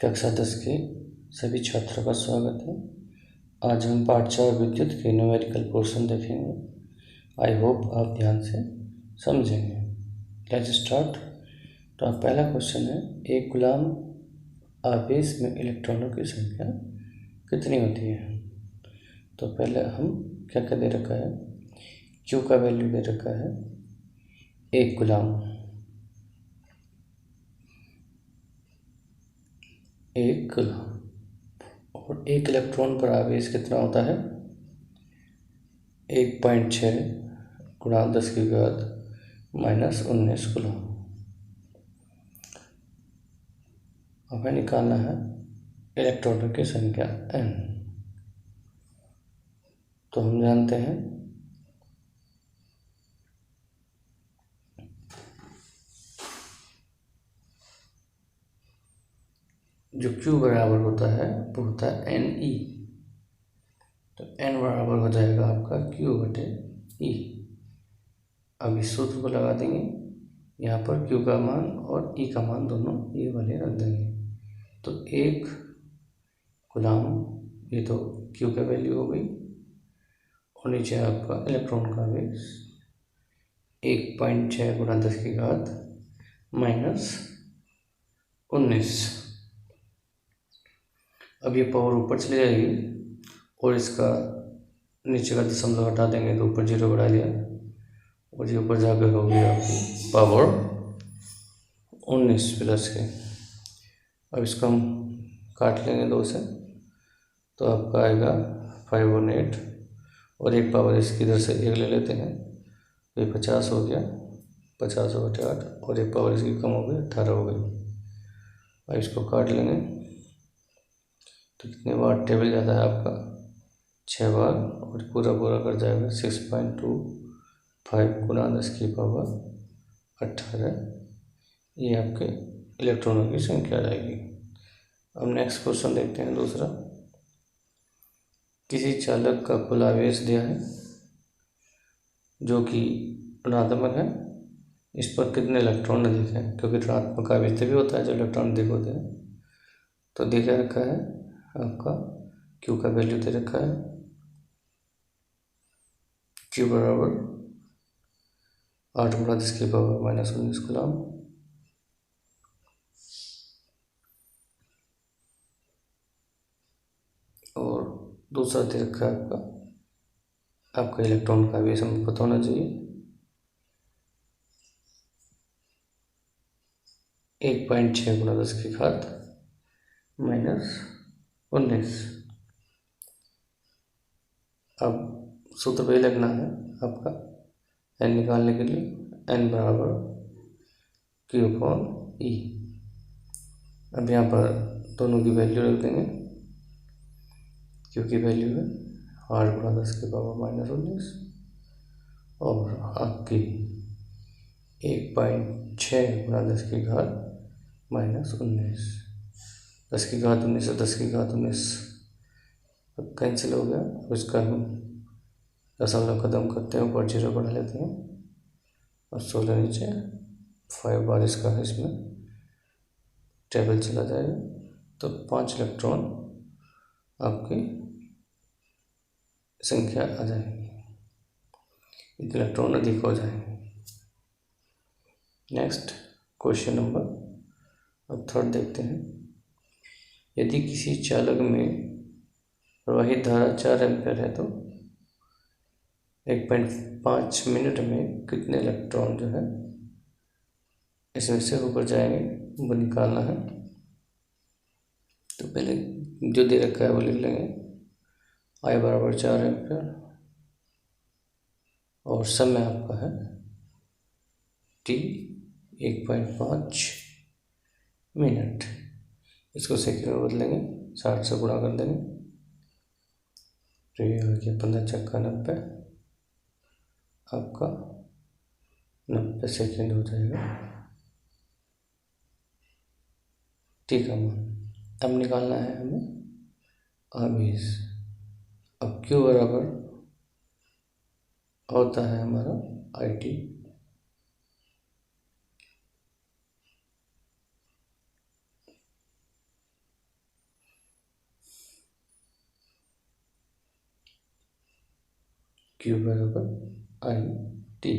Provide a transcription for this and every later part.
कक्षा 10 के सभी छात्रों का स्वागत है। आज हम पाठ 4 विद्युत के न्यूमेरिकल पोर्शन देखेंगे। आई होप आप ध्यान से समझेंगे। Let's start. तो आप पहला क्वेश्चन है, एक गुलाम आवेश में इलेक्ट्रॉनों की संख्या कितनी होती है। तो पहले हम क्या क्या दे रखा है, क्यू का वैल्यू दे रखा है एक गुलाम, और एक इलेक्ट्रॉन पर आवेश कितना होता है 1.6 गुणा 10⁻⁻19 कूलम। हमें निकालना है इलेक्ट्रॉनों की संख्या n। तो हम जानते हैं जो Q बराबर होता है वो होता है NE। तो N बराबर हो जाएगा आपका Q/E। अब इस सूत्र को लगा देंगे, यहाँ पर Q का मान और E का मान दोनों ये वाले रख देंगे। तो एक गुलाम, ये तो Q का वैल्यू हो गई, और नीचे आपका इलेक्ट्रॉन का आवेश 1.6 गुणा 10⁻⁻19। अब ये पावर ऊपर चली जाएगी और इसका नीचे का दशमलव हटा देंगे तो ऊपर 0 बढ़ा दिया, और ये ऊपर जाकर हो गया आपकी पावर 19 प्लस के। अब इसको हम काट लेंगे 2 से, तो आपका आएगा 518, और एक पावर इसकी इधर से 1 ले लेते हैं, ये 50 हो गया, 50/8, और एक पावर इसकी कम हो गई, 18 हो गई। अब इसको काट लेंगे तो कितने बार टेबल जाता है आपका 6 बार, और पूरा कर जाएगा 6.25 गुणा 10⁻18। ये आपके इलेक्ट्रॉनों की संख्या आ जाएगी। अब नेक्स्ट क्वेश्चन देखते हैं दूसरा। किसी चालक का कुल आवेश दिया है जो कि ऋणात्मक है, इस पर कितने इलेक्ट्रॉन अधिक हैं, क्योंकि ऋणात्मक आवेश तभी होता है जब इलेक्ट्रॉन अधिक होते हैं। तो देखा रखा है आपका Q का वैल्यू दे रखा है, Q बराबर 8 गुणा 10⁻⁻19 कूलम। और दूसरा दे रखा है आपका इलेक्ट्रॉन का आवेश हमें पता होना चाहिए 1.6 गुणा 10⁻⁻19। अब सूत्र पे लगना है आपका n निकालने के लिए, n बराबर Q/E। अब यहाँ पर दोनों की वैल्यू रख देंगे। Q की वैल्यू है 8 गुणा 10⁻⁻19, और आपकी 1.6 गुणा 10⁻⁻19। 10⁻19 से 10⁻19 कैंसिल हो गया। अब इसका हम दशमलव खत्म करते हैं, ऊपर 0 बढ़ा लेते हैं, और 16 नीचे 5 बार इसका है, इसमें टेबल चला जाएगा। तो 5 इलेक्ट्रॉन आपकी संख्या आ जाएगी, इलेक्ट्रॉन अधिक हो जाएंगे। नेक्स्ट क्वेश्चन नंबर, अब थर्ड देखते हैं। यदि किसी चालक में प्रवाहित धारा 4 एम्पीयर है तो 1.5 मिनट में कितने इलेक्ट्रॉन जो है इसमें से ऊपर जाएंगे, वो निकालना है। तो पहले जो दे रखा है वो लिख लेंगे, I बराबर 4 एम्पीयर, और समय आपका है T 1.5 मिनट। इसको सेकंड में बदलेंगे, 60 से गुणा कर देंगे, तो ये हो गया 15×90, आपका 90 सेकेंड हो जाएगा। ठीक है, अब निकालना है हमें आवेश। अब Q बराबर होता है हमारा IT, क्यू बराबर आई टी।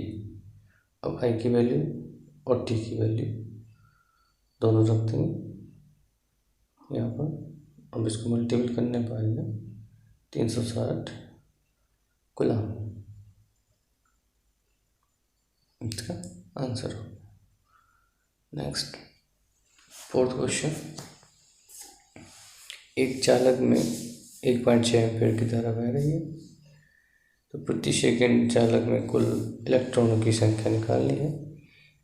अब आई की वैल्यू और टी की वैल्यू दोनों रख देंगे यहाँ पर। अब इसको मल्टीपल करने पाएंगे 360 कूलम, इसका आंसर हो। नेक्स्ट 4th क्वेश्चन, एक चालक में 1.6 एम्पीयर की धारा बह रही है, तो प्रति सेकंड चालक में कुल इलेक्ट्रॉनों की संख्या निकालनी है।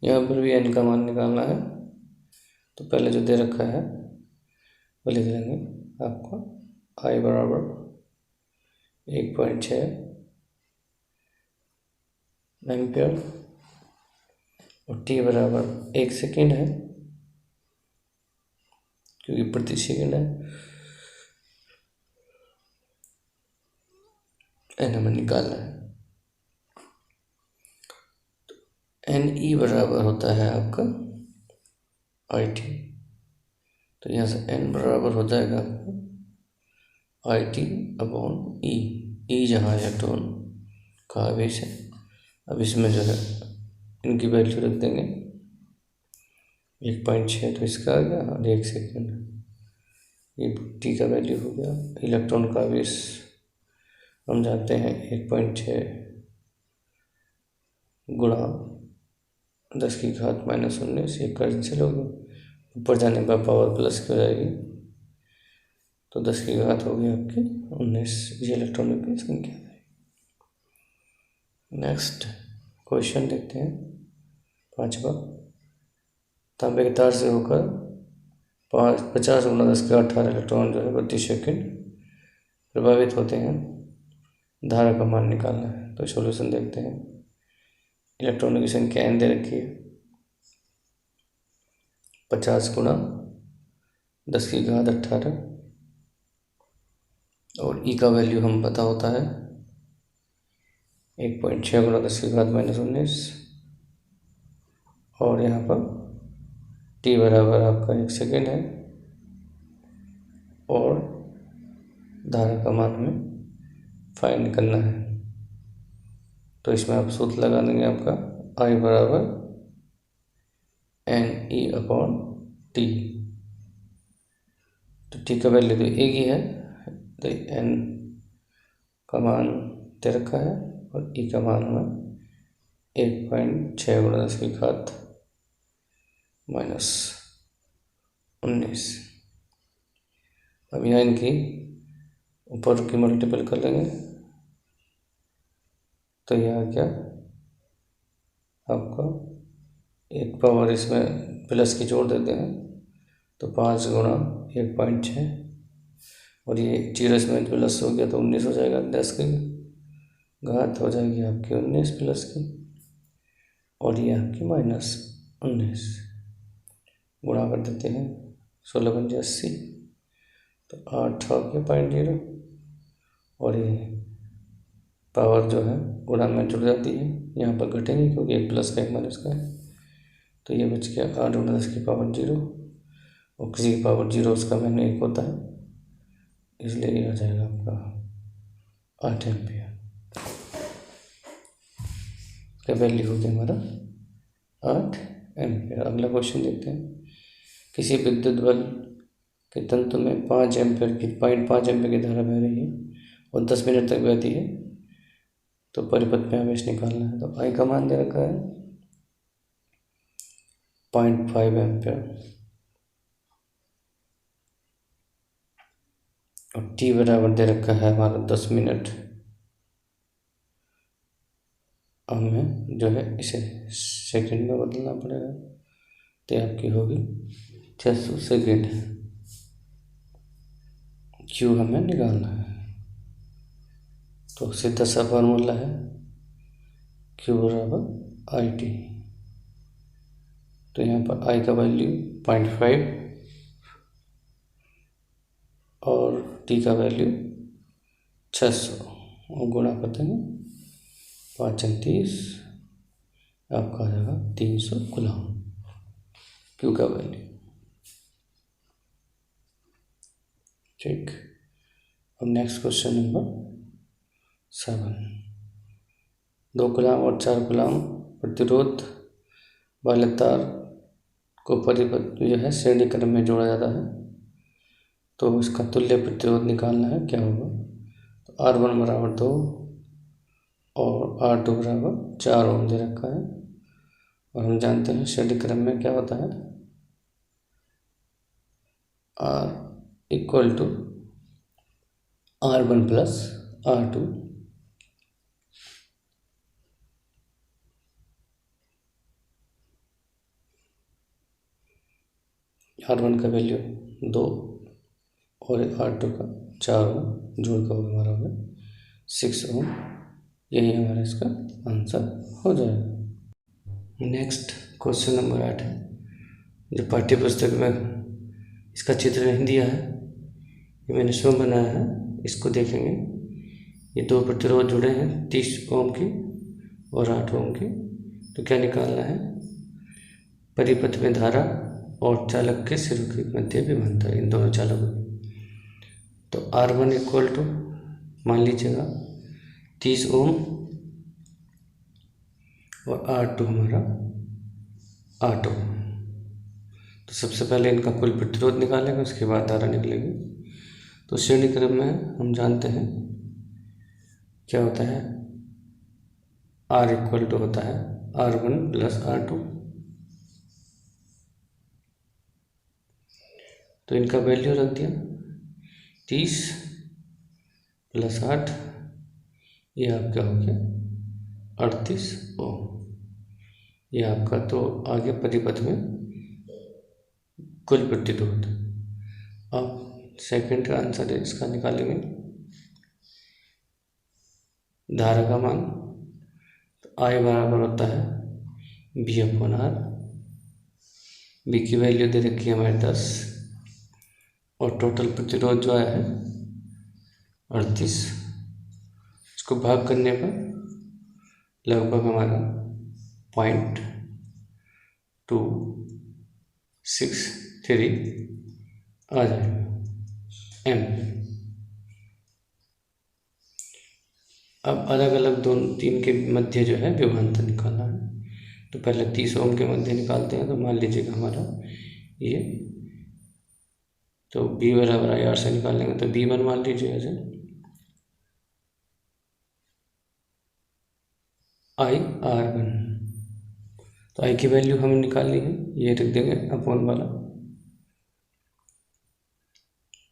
यहाँ पर भी n का मान निकालना है, तो पहले जो दे रखा है वो लिख लेंगे। आपको I बराबर 1.6 एम्पीयर और t बराबर 1 सेकेंड है, क्योंकि प्रति सेकेंड है। n हमें निकालना है। NE बराबर होता है आपका IT, तो यहाँ से n बराबर हो जाएगा आपका IT अपॉन E। E जहाँ इलेक्ट्रॉन का आवेश है। अब इसमें जो है इनकी वैल्यू रख देंगे। 1.6 तो इसका आ गया और 1 सेकेंड ये टी का वैल्यू हो गया। इलेक्ट्रॉन का आवेश हम जानते हैं 1.6 गुणा 10⁻⁻⁹ ये कैंसिल होगी, ऊपर जाने पर पावर प्लस की हो जाएगी, तो 10 की घात होगी आपकी 19 ये इलेक्ट्रॉनों की संख्या है। नेक्स्ट क्वेश्चन देखते हैं 5वां, तांबे के तार से होकर 50 गुणा 10⁻18 इलेक्ट्रॉन जो है प्रति सेकंड प्रभावित होते हैं। धारा का मान निकालना है, तो सॉल्यूशन देखते हैं। इलेक्ट्रॉनों की संख्या n दे रखी है, 50 गुणा 10⁻18 और E का वैल्यू हम पता होता है 1.6 गुणा 10⁻⁻⁹ और यहाँ पर T बराबर आपका 1 सेकेंड है और धारा का मान हमें फाइंड करना है। तो इसमें आप सूत्र लगा देंगे आपका I बराबर NE अपॉन T। तो T का वैल्यू तो एक ही है, तो N का मान दे रखा है और E का मान हमें 1.6 गुणा 10⁻⁻⁹। अब यहाँ इनकी ऊपर की मल्टीपल कर लेंगे, तो यहाँ क्या आपका एक पावर इसमें प्लस की जोड़ देते हैं, तो 5 गुणा 1.6 और ये 0 इसमें प्लस हो गया तो 19 हो जाएगा। 10 की घात हो जाएगी आपकी 19 प्लस की और ये आपकी -19 गुणा कर देते हैं। 16 × 80 तो 8 हो गया 0.0 और ये पावर जो है गुणा में जुड़ जाती है, यहाँ पर घटेंगे क्योंकि एक प्लस का एक माइनस का है, तो ये बच गया 8 × 10⁻0 और किसी की पावर 0 उसका मैंने 1 होता है, इसलिए ये आ जाएगा आपका 8 एम्पियर का वैल्यू होगी हमारा 8 एम्पियर। अगला क्वेश्चन देखते हैं, किसी विद्युत बल के तंतु में 5 एम्पियर की 0.5 एम्पियर की धारा बह रही है और 10 मिनट तक बहती है, तो परिपथ में आवेश निकालना है। तो आई का मान दे रखा है 0.5 एम्पियर और टी बराबर दे रखा है हमारा 10 मिनट। हमें जो है इसे सेकंड में बदलना पड़ेगा, तो आपकी होगी 600 सेकेंड। क्यू हमें निकालना है, तो सीधा सा फार्मूला है क्यू बराबर आई टी। तो यहाँ पर आई का वैल्यू 0.5 और टी का वैल्यू 600 और गुणा करते हैं 5 × 30 आपका आ जाएगा 300 कूलम क्यू का वैल्यू। ठीक, अब नेक्स्ट क्वेश्चन नंबर 7, 2 कूलाम और 4 कूलाम प्रतिरोध वाले तार को परिपथ जो है श्रेणी क्रम में जोड़ा जाता है, तो इसका तुल्य प्रतिरोध निकालना है। क्या होगा? तो R1 बराबर 2 और R2 बराबर 4 ओम दे रखा है, और हम जानते हैं श्रेणी क्रम में क्या होता है, R equal to R1 plus R2। R1 का वैल्यू 2 और R2 का 4 ओम जोड़ का हमारा होगा 6 ओम। यही हमारा इसका आंसर हो जाएगा। नेक्स्ट क्वेश्चन नंबर 8 है, जो पाठ्य पुस्तक में इसका चित्र नहीं दिया है, ये मैंने स्वयं बनाया है। इसको देखेंगे, ये 2 प्रतिरोध जुड़े हैं 30 ओम की और 8 ओम की। तो क्या निकालना है? परिपथ में धारा और चालक के सिरों के मध्य विभवांतर, इन दोनों चालकों की। तो R1 इक्वल टू मान लीजिएगा 30 ओम और R2 हमारा 8 ओम। तो सबसे पहले इनका कुल प्रतिरोध निकालेंगे, उसके बाद धारा निकलेगी। तो श्रेणी क्रम में हम जानते हैं क्या होता है, R इक्वल टू होता है R1 प्लस R2। तो इनका वैल्यू रख दिया 30 प्लस 8, ये आपका हो गया 38 ओम। ये आपका तो आगे परिपथ में कुल प्रतिरोध। अब सेकंड का आंसर है, इसका निकालेंगे धारा का मान। तो I बराबर होता है B अपॉन R। B की वैल्यू दे रखी है हमारे 10, और टोटल प्रतिरोध जो आया है 38। इसको भाग करने पर लगभग हमारा 0.263 आ जाएगा एम। अब अलग अलग 2-3 के मध्य जो है विभवांतर निकालना है। तो पहले 30 ओम के मध्य निकालते हैं। तो मान लीजिएगा हमारा ये, तो B बराबर IR से निकालेंगे, तो B1 मान लीजिए ऐसे IR1। तो I की वैल्यू हमें निकालनी है, ये रख देंगे अपॉन वाला।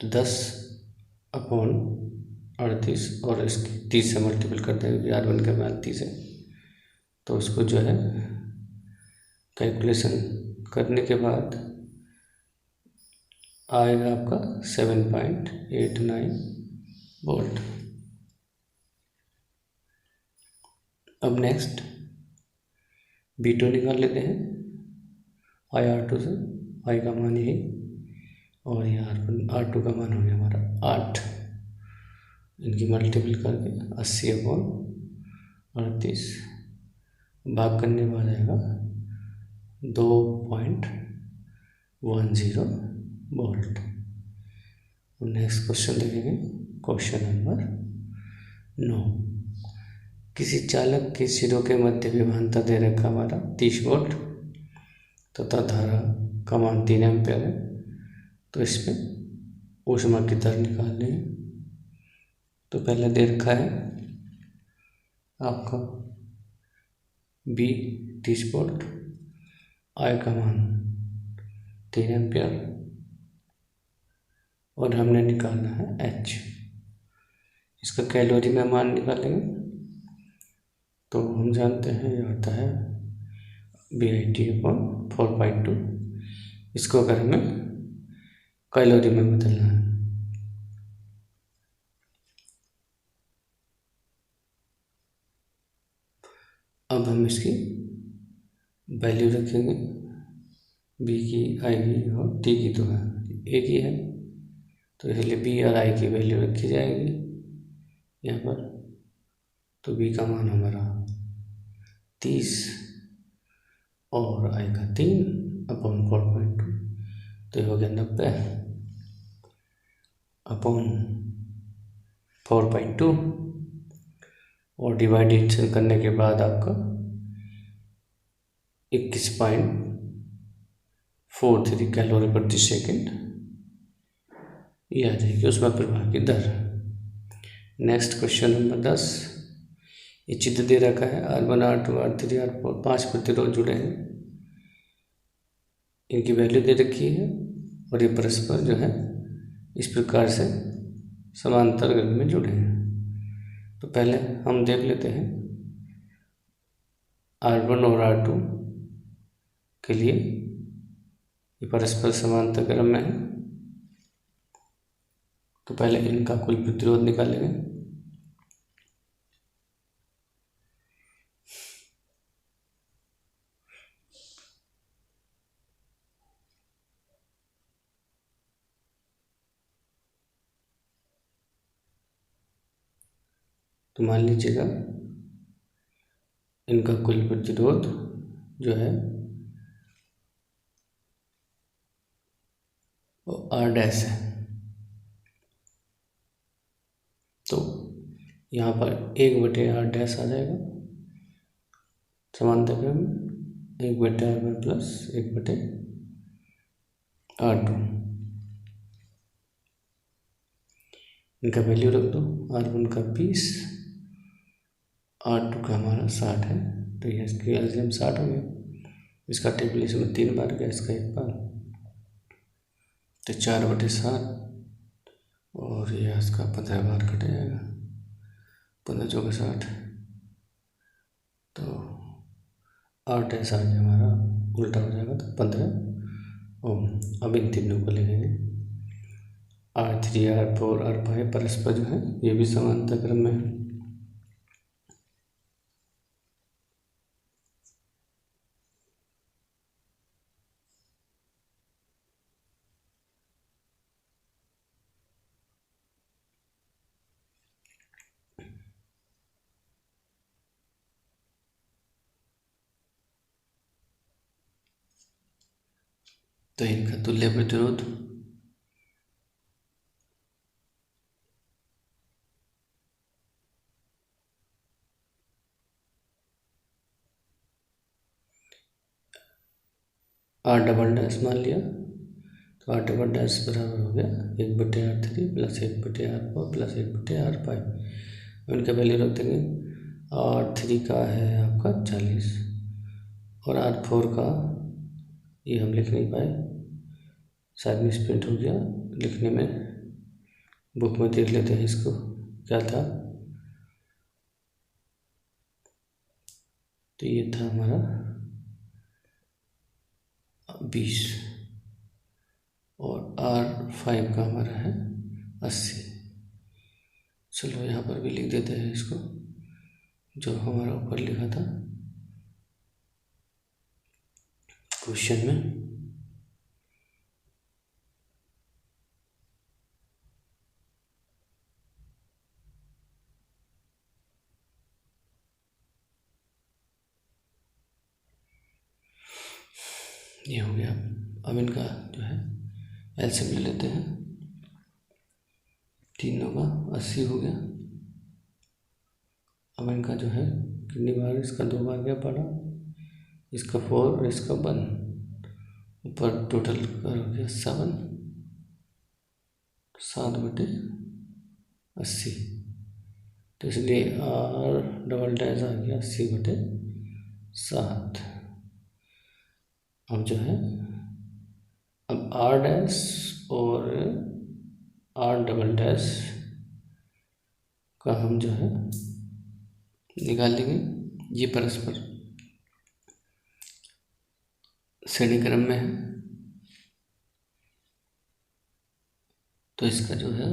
तो 10 अपॉन 38 और इसकी 30 से मल्टीपल कर देंगे, R1 के मान 30 है। तो उसको जो है कैलकुलेशन करने के बाद आएगा आपका 7.89 वोल्ट। अब नेक्स्ट B2 निकाल लेते हैं IR2 से। I का मान यही, और ये R2 का मान हो गया हमारा 8। इनकी मल्टीपल करके 80 अपॉन 38 भाग करने में आ जाएगा 2.10 वोल्ट। नेक्स्ट क्वेश्चन देखेंगे, क्वेश्चन नंबर 9। किसी चालक के सिरों के मध्य विभवांतर दे रखा हमारा 30 वोल्ट तथा धारा का मान 3 एम्पियर है। तो इसमें ऊष्मा की दर निकालनी है। तो पहले दे रखा है आपका B 30 वोल्ट, I का मान 3 एम्पियर, और हमने निकालना है H। इसका कैलोरी में मान निकालेंगे। तो हम जानते हैं ये आता है BIT/4.2। इसको अगर हमें कैलोरी में बदलना है, अब हम इसकी वैल्यू रखेंगे, B की, I की और T की तो है एक ही है, तो इसलिए B और I की वैल्यू रखी जाएगी यहाँ पर। तो B का मान हमारा 30 और I का 3 अपॉन 4.2, तो ये हो गया 90 अपॉन 4.2। और डिवाइडेशन करने के बाद आपका 21.43 कैलोरी प्रति सेकंड ये आ जाएगी उसमें प्रवाह की दर। नेक्स्ट क्वेश्चन नंबर 10, ये चित्र दे रखा है R1 R2 R3 R4 5 प्रतिरोध जुड़े हैं, इनकी वैल्यू दे रखी है और ये परस्पर जो है इस प्रकार से समांतर ग्रह में जुड़े हैं। तो पहले हम देख लेते हैं R1 और R2 के लिए ये परस्पर समांतर क्रम में है। तो पहले इनका कुल प्रतिरोध निकालेंगे। तो मान लीजिएगा इनका कुल प्रतिरोध जो है वो R' है। तो यहाँ पर 1/R' आ जाएगा समांतर क्रम में, 1/R1 प्लस 1/R2। इनका वैल्यू रख दो, R1 का 20, R2 का हमारा 60 है। तो ये इसकी एलसीएम 60 हो गया। इसका टेबल में 3 बार गया, इसका 1 बार, तो 4/7 और ये इसका 15 बार कट जाएगा, 15 चौके 60। तो R' आज हमारा उल्टा हो जाएगा, तो 15 ओम। अब इन तीनों को लिखेंगे R3 R4 R5 परस्पर जो है ये भी समांतर क्रम में है। तो इनका तुल्य प्रतिरोध R" मान लिया, तो R" बराबर हो गया 1/R3 plus 1/R4 plus 1/R5। इनका वैल्यू रख देंगे। R3 का है आपका 40 और R4 का ये हम लिख नहीं पाए, शायद मिसप्रिंट हो गया लिखने में, बुक में देख लेते हैं इसको क्या था। तो ये था हमारा 20 और R5 का हमारा है 80। चलो यहाँ पर भी लिख देते हैं इसको जो हमारा ऊपर लिखा था क्वेश्चन में। ये हो गया। अब इनका जो है एलसीएम ले लेते हैं, तीनों का 80 हो गया। अब इनका जो है कितनी बार, इसका 2 बार गया पड़ा, इसका 4 और इसका 1, ऊपर टोटल कर हो गया 7/80। तो इसलिए R" आ गया 80/7। अब जो है अब R' और R" का हम जो है निकाल लेंगे। ये परस्पर श्रेणी क्रम में है, तो इसका जो है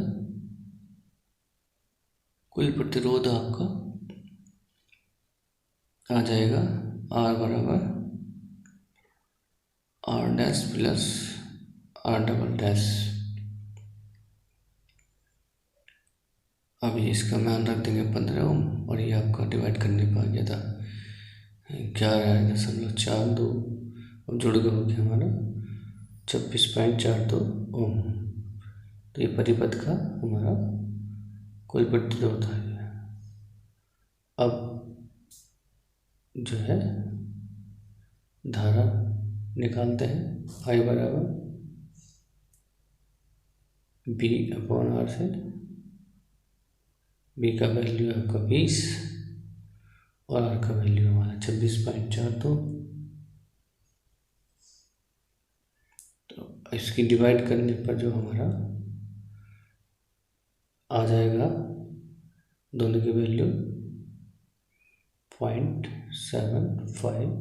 कुल प्रतिरोध आपका आ जाएगा R बराबर R' प्लस R". अभी इसका मान रख देंगे 15 ओम और ये आपका डिवाइड करने पर आ गया था 11.42। अब जुड़ गया हो गया हमारा 26.42 ओम। तो ये परिपथ का हमारा कुल प्रतिरोध आ गया। अब जो है धारा निकालते हैं। I बराबर B/R से। B का वैल्यू है आपका 20 और R का वैल्यू हमारा 26.42। तो इसकी डिवाइड करने पर जो हमारा आ जाएगा दोनों की वैल्यू 0.75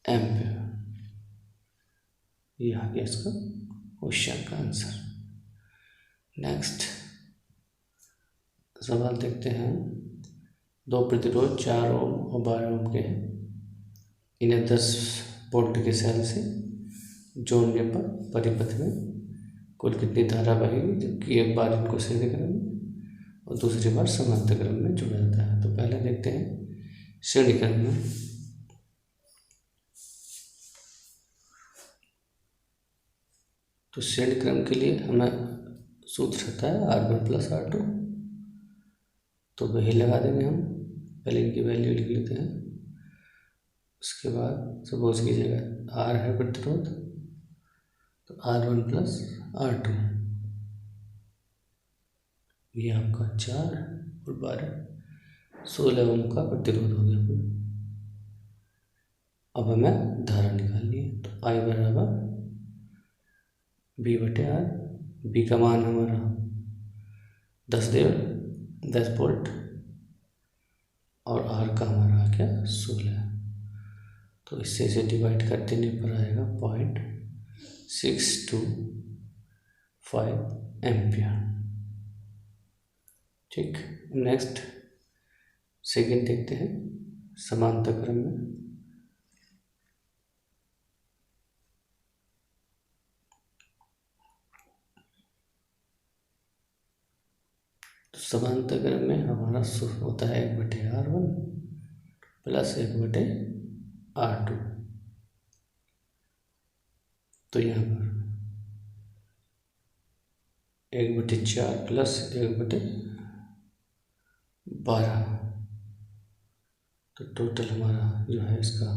एम्पियर। ये आ गया इसका क्वेश्चन का आंसर। नेक्स्ट सवाल देखते हैं। दो प्रतिरोध 4 ओम और 12 ओम के हैं। इन्हें 10 वोल्ट के सेल से जोड़ने पर परिपथ में कुल कितनी धारा बहेगी, जबकि एक बार इनको श्रेणी क्रम में और दूसरी बार समांतर क्रम में जोड़ा जाता है। तो पहले देखते हैं श्रेणी क्रम में। तो श्रेणी क्रम के लिए हमें सूत्र रहता है R1 + R2। तो वही लगा देंगे हम। पहले इनकी वैल्यू लिख लेते हैं। उसके बाद सपोज कीजिएगा R है प्रतिरोध, तो R1 + R2 ये आपका 4 और 12 16 ओम का प्रतिरोध हो गया। अब हमें धारा निकालनी है। तो I बराबर B/R। B का मान हमारा 10 वोल्ट और R का हमारा आ गया 16। तो इससे इसे डिवाइड कर देने पर आएगा 0.625 एम्पियर। ठीक। नेक्स्ट सेकेंड देखते हैं समांतर क्रम में। तो समांतर क्रम में हमारा होता है 1/R1 + 1/R2। तो यहाँ पर 1/4 + 1/12। तो टोटल हमारा जो है इसका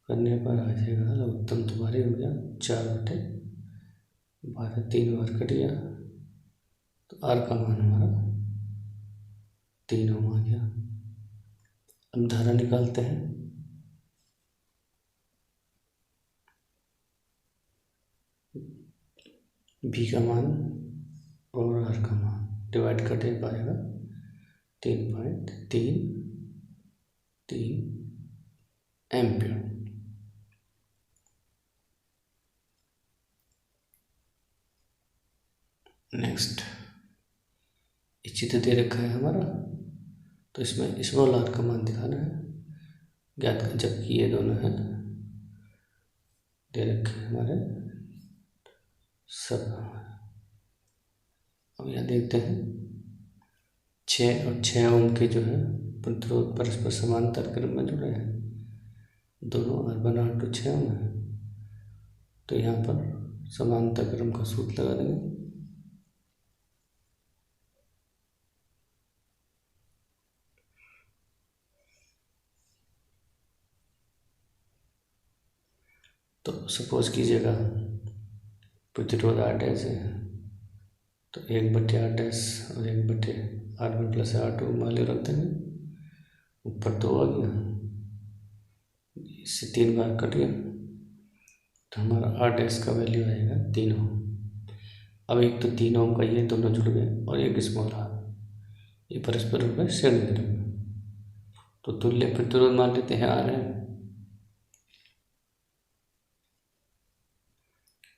करने पर आ जाएगा लघुत्तम तुम्हारे हो गया 4/12। 3 बार कट गया तो R का मान हमारा 3 ओम आ गया। अब धारा निकालते हैं। B का मान और R का मान डिवाइड कर दे पाएगा 3.33 एम्पियर। नेक्स्ट चित्र दे रखा है हमारा, तो इसमें स्मॉल r का मान दिखाना है ज्ञात कर, जबकि ये दोनों हैं दे रखे हैं हमारे सब। अब यहाँ देखते हैं 6 और 6 ओम के जो है प्रतिरोध परस्पर समांतर क्रम में जुड़े हैं। दोनों R1 R2 6 ओम है। तो यहाँ पर समांतर क्रम का सूत्र लगा देंगे। तो सपोज कीजिएगा प्रतिरोध R' है, तो 1/R' और 1/R1 + R2 वैल्यू रख देंगे। ऊपर 2 आ गया, इससे 3 बार कट गया, तो हमारा R' का वैल्यू आएगा 3 ओम। अब एक तो 3 ओम का ये दोनों जुड़ गए और एक स्मॉल r, ये परस्पर हो गए श्रेणी क्रम में। तो तुल्य प्रतिरोध मान लेते हैं R है।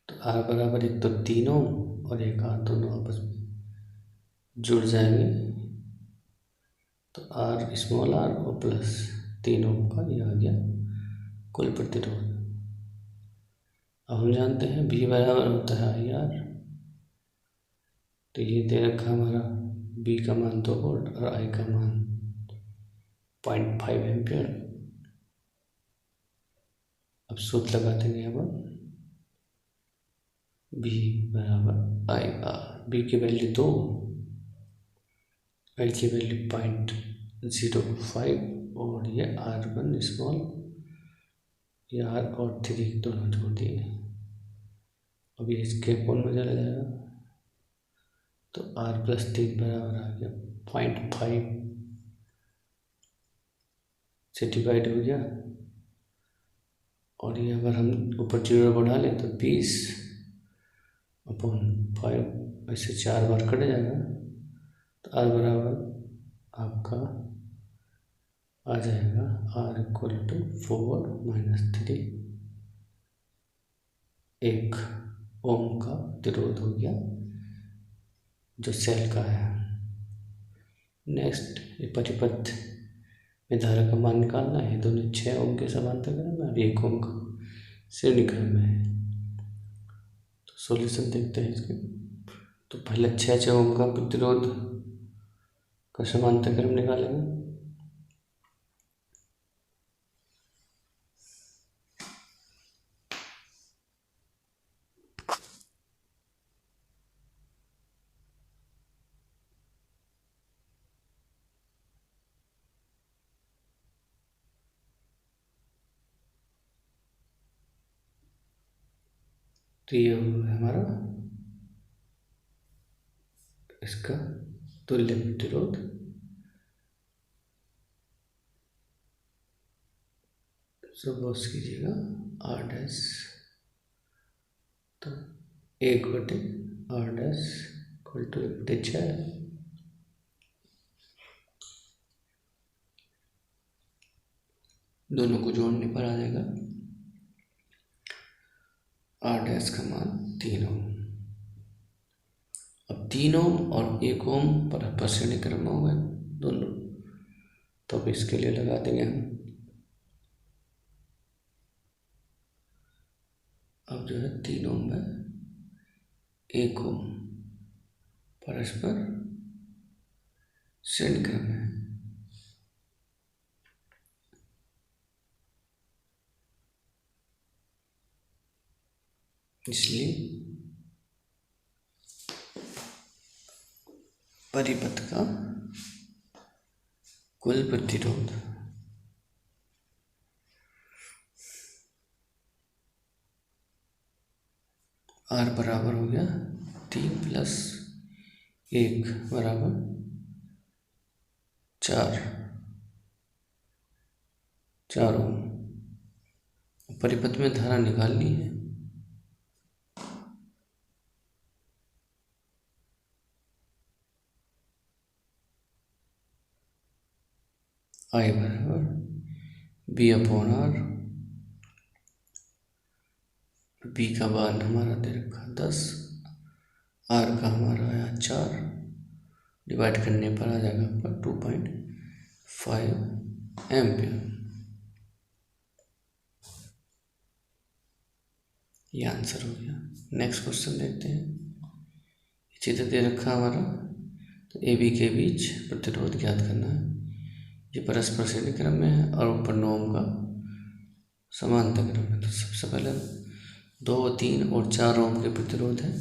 तो R बराबर एक तो 3 ओम और एक R, दोनों आपस में जुड़ जाएंगे। तो R स्मॉल r और प्लस 3 ओम का ये आ गया कुल प्रतिरोध। अब हम जानते हैं B बराबर होता है IR। तो ये दे रखा हमारा B का मान 2 वोल्ट और I का मान 0.5 एम्पियर। अब सूत्र लगा देंगे अब B बराबर IR। B की वैल्यू 2 एल की वैल्यू 0.05 और ये R1 स्मॉल, ये R और 3 दोनों जोड़ दिए। अब ये इसके कोण में चला जाएगा तो R+3 बराबर आ गया 0.5 से डिवाइड हो गया। और ये अगर हम ऊपर 0 बढ़ा लें तो 20/5 ऐसे 4 बार कट जाएगा तो R बराबर आपका आ जाएगा R = 4 - 3, 1 ओम का प्रतिरोध हो गया जो सेल का है। नेक्स्ट, ये परिपथ में धारा का मान निकालना है। दोनों 6 ओम के समांतर क्रम में और 1 ओम का श्रेणी क्रम में है। तो सॉल्यूशन देखते हैं इसके। तो पहले 6 ओम का प्रतिरोध का समांतर क्रम निकालेंगे। तो ये है हमारा इसका तुल्य प्रतिरोध। सपोज कीजिएगा R' तो 1/R' = 1/6। दोनों को जोड़ने पर आ जाएगा R' का मान 3 ओम। अब 3 ओम और 1 ओम परस्पर श्रेणी क्रम में हो गए दोनों, तो अब इसके लिए लगा देंगे हम। अब जो है 3 ओम है 1 ओम परस्पर श्रेणी क्रम है। इसलिए परिपथ का कुल प्रतिरोध R बराबर हो गया 3 + 1 बराबर 4 ओम। परिपथ में धारा निकालनी है। I बराबर B/R। B का मान हमारा दे रखा 10, R का हमारा आया 4, डिवाइड करने पर आ जाएगा आपका 2.5 एम्पियर। ये आंसर हो गया। नेक्स्ट क्वेश्चन देखते हैं। चित्र दे रखा हमारा, तो AB के बीच प्रतिरोध ज्ञात करना है। ये परस्पर श्रेणी क्रम में है और ऊपर 9 ओम का समांतर क्रम में। तो सबसे पहले 2, 3 और 4 ओम के प्रतिरोध है,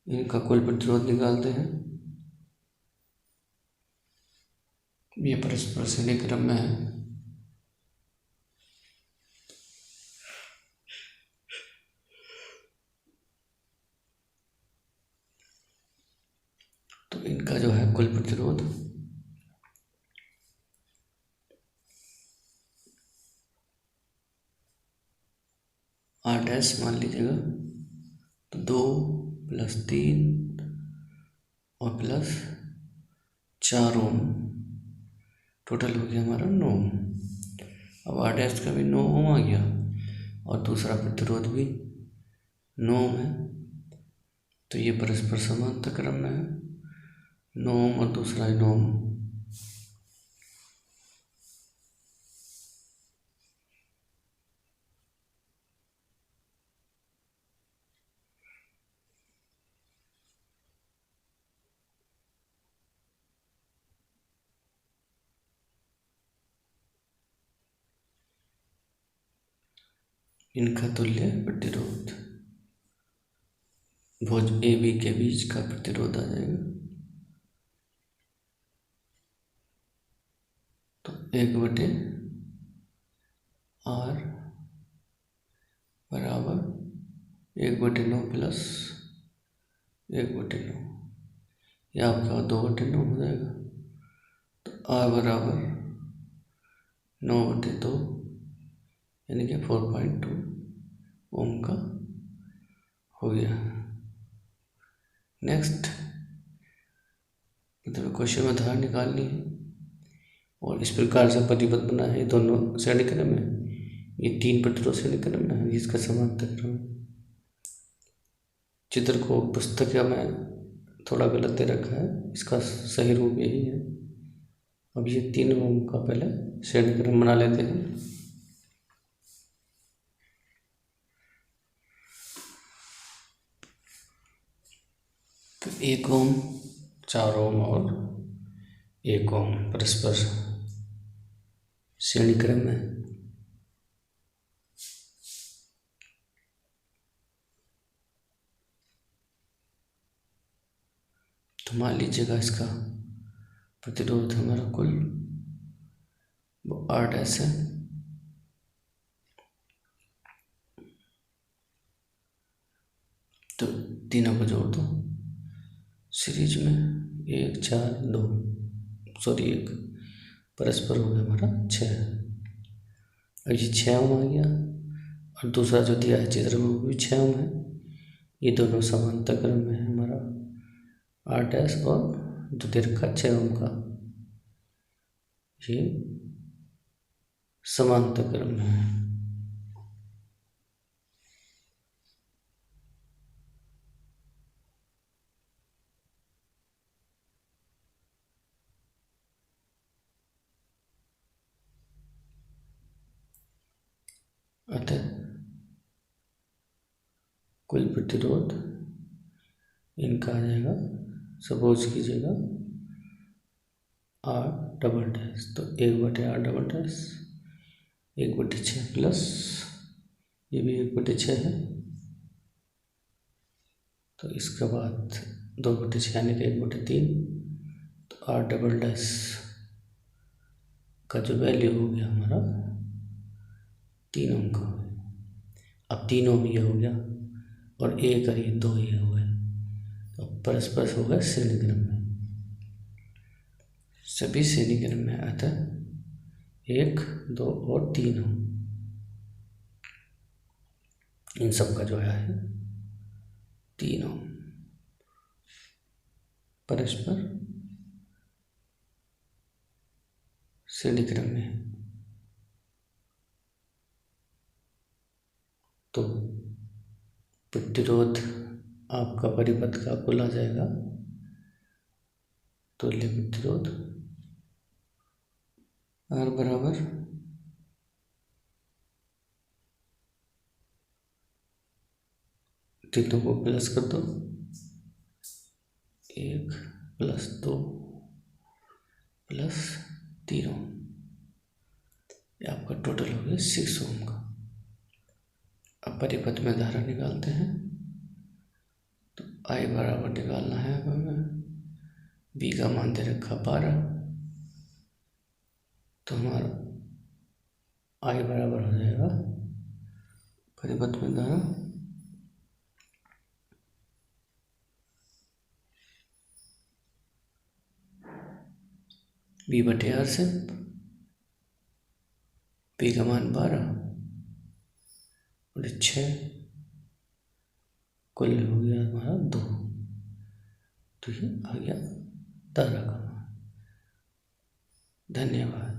इनका कुल प्रतिरोध निकालते हैं। ये परस्पर श्रेणी क्रम में है। तो इनका जो है कुल प्रतिरोध R' मान लीजिएगा, तो 2 + 3 और +4 ओम, टोटल हो गया हमारा 9 ओम। अब R' का भी 9 ओम आ गया और दूसरा प्रतिरोध भी 9 ओम है, तो ये परस्पर समांतर क्रम में है। 9 ओम और दूसरा 9 ओम। इनका तुल्य प्रतिरोध भुज AB के बीच का प्रतिरोध आ जाएगा 1/r बराबर 1/9 प्लस 1/9, यह आपका 2/9 हो जाएगा। तो r बराबर 9/2 यानी कि 4.2 ओम का हो गया। नेक्स्ट मतलब क्वेश्चन में धार निकालनी है और इस प्रकार से परिपथ बना है। दोनों श्रेणी क्रम में ये 3 प्रतिरोध श्रेणी क्रम में है, इसका समांतर क्रम। चित्र को पुस्तक में थोड़ा गलत दे रखा है, इसका सही रूप यही है। अब ये 3 ओम का पहले श्रेणी क्रम बना लेते हैं। तो 1 ओम, 4 ओम और 1 ओम परस्पर श्रेणी क्रम में। तो मान लीजिएगा इसका प्रतिरोध हमारा कुल वो R' है। तो तीनों को जोड़ दो सीरीज में, 1 4 2 सॉरी 1 परस्पर हो गया हमारा 6। अब ये 6 ओम आ गया और दूसरा जो दिया है चित्र में वो भी 6 ओम है। ये दोनों समांतर क्रम में है हमारा R' और जो दे रखा 6 ओम का, ये समांतर क्रम में है। अतः कुल प्रतिरोध इनका आ जाएगा, सपोज कीजिएगा R', तो 1/R', 1/6 प्लस ये भी 1/6 है। तो इसके बाद 2/6 यानी कि 1/3। तो R' का जो वैल्यू हो गया हमारा 3 ओम का। अब 3 ओम ये हो गया और 1 और ये 2 ये हो गए, तो परस्पर हो गए श्रेणी क्रम में, सभी श्रेणी क्रम में। अतः 1 2 और 3 ओम इन सब का जो है 3 ओम परस्पर श्रेणी क्रम में। तो प्रतिरोध आपका परिपथ का कुल आ जाएगा तुल्य प्रतिरोध R बराबर तीनों को प्लस कर दो, 1 + 2 + 3 ओम, ये आपका टोटल हो गया 6 ओम का। अब परिपथ में धारा निकालते हैं। तो I बराबर निकालना है अब हमें, B का मान दे रखा 12। तो हमारा I बराबर हो जाएगा परिपथ में धारा B/R से B का मान 12 और 6, कुल हो गया हमारा 2। तो ये आ गया धारा का मान। धन्यवाद।